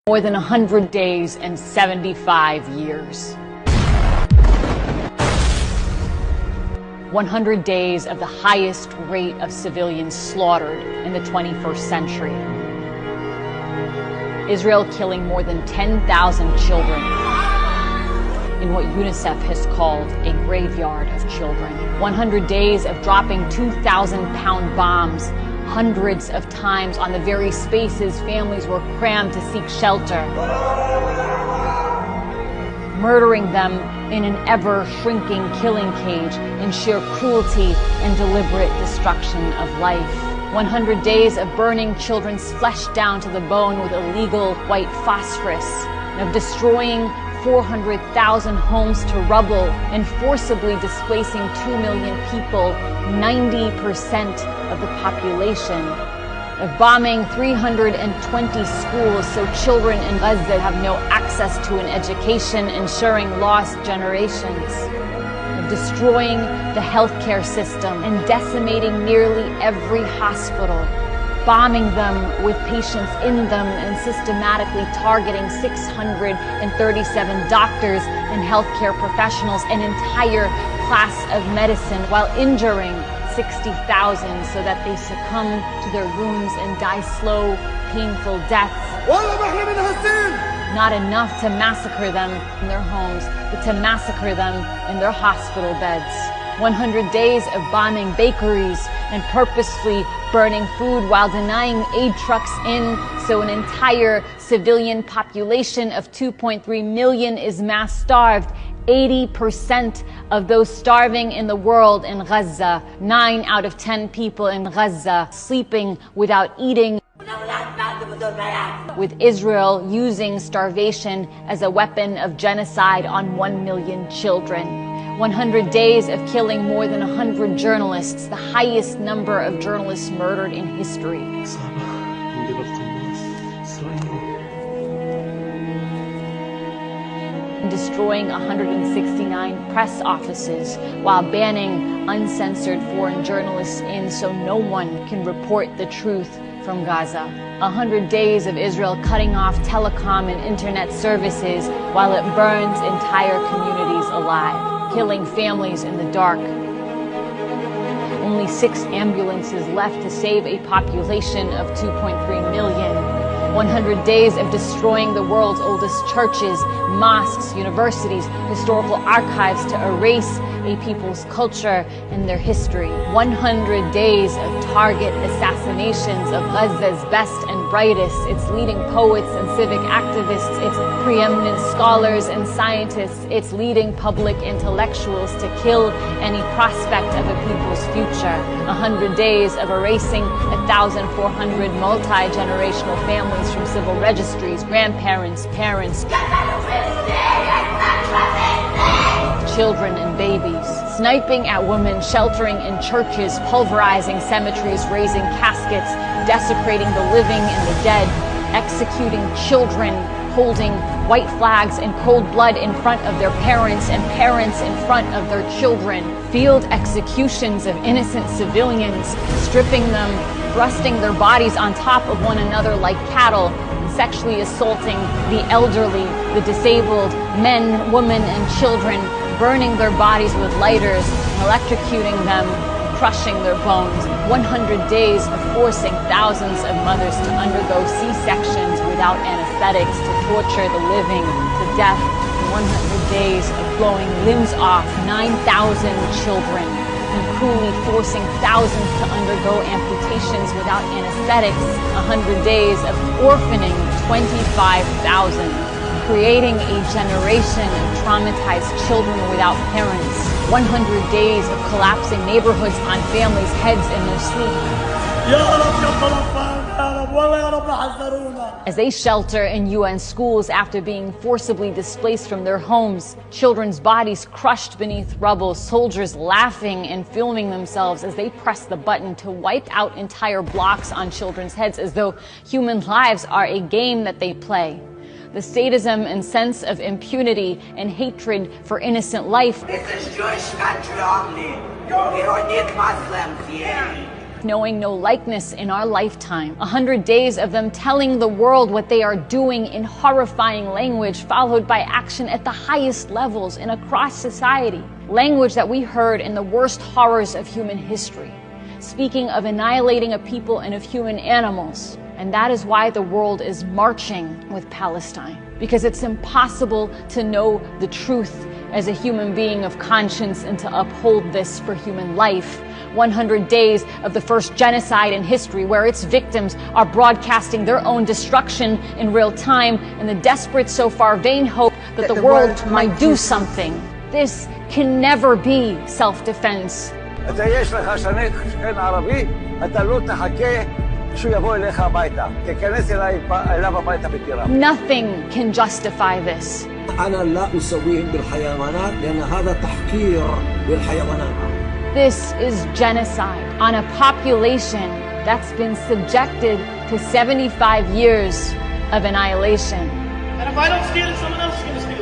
More than 100 days and 75 years. 100 days of the highest rate of civilians slaughtered in the 21st century. Israel killing more than 10,000 children in what UNICEF has called a graveyard of children. 100 days of dropping 2,000-pound bombs hundreds of times on the very spaces families were crammed to seek shelter, murdering them in an ever-shrinking killing cage in sheer cruelty and deliberate destruction of life. 100 days of burning children's flesh down to the bone with illegal white phosphorus, and of destroying 400,000 homes to rubble and forcibly displacing 2 million people, 90% of the population, of bombing 320 schools so children in Gaza have no access to an education, ensuring lost generations, of destroying the healthcare system and decimating nearly every hospital, bombing them with patients in them and systematically targeting 637 doctors and healthcare professionals, an entire class of medicine, while injuring 60,000 so that they succumb to their wounds and die slow, painful deaths. Not enough to massacre them in their homes, but to massacre them in their hospital beds. 100 days of bombing bakeries and purposefully burning food while denying aid trucks in, so an entire civilian population of 2.3 million is mass starved. 80% of those starving in the world in Gaza, 9 out of 10 people in Gaza sleeping without eating, with Israel using starvation as a weapon of genocide on 1 million children. 100 days of killing more than 100 journalists, the highest number of journalists murdered in history. Destroying 169 press offices while banning uncensored foreign journalists in so no one can report the truth from Gaza. 100 days of Israel cutting off telecom and internet services while it burns entire communities alive, killing families in the dark. Only 6 ambulances left to save a population of 2.3 million. 100 days of destroying the world's oldest churches, mosques, universities, historical archives to erase a people's culture and their history. 100 days of target assassinations of Gaza's best and brightest, its leading poets and civic activists, its preeminent scholars and scientists, its leading public intellectuals, to kill any prospect of a people's future. 100 days of erasing 1,400 multi-generational families from civil registries, grandparents, parents, children and babies, sniping at women sheltering in churches, pulverizing cemeteries, raising caskets, desecrating the living and the dead, executing children, holding white flags in cold blood in front of their parents and parents in front of their children, field executions of innocent civilians, stripping them, thrusting their bodies on top of one another like cattle, sexually assaulting the elderly, the disabled, men, women, and children, burning their bodies with lighters, electrocuting them, crushing their bones. 100 days of forcing thousands of mothers to undergo C-sections without anesthetics, to torture the living to death. 100 days of blowing limbs off 9,000 children and cruelly forcing thousands to undergo amputations without anesthetics. 100 days of orphaning 25,000. Creating a generation of traumatized children without parents. 100 days of collapsing neighborhoods on families' heads in their sleep. As they shelter in UN schools after being forcibly displaced from their homes, children's bodies crushed beneath rubble, soldiers laughing and filming themselves as they press the button to wipe out entire blocks on children's heads as though human lives are a game that they play. The sadism and sense of impunity and hatred for innocent life. This is Jewish country only. We don't need Muslims here. like, knowing no likeness in our lifetime. 100 days of them telling the world what they are doing in horrifying language, followed by action at the highest levels and across society. Language that we heard in the worst horrors of human history, speaking of annihilating a people and of human animals. And that is why the world is marching with Palestine, because it's impossible to know the truth as a human being of conscience and to uphold this for human life. 100 days of the first genocide in history, where its victims are broadcasting their own destruction in real time in the desperate, so far vain hope that the world might do something. This can never be self-defense. Nothing can justify this. This is genocide on a population that's been subjected to 75 years of annihilation. And if I don't steal it, someone else is going to steal it.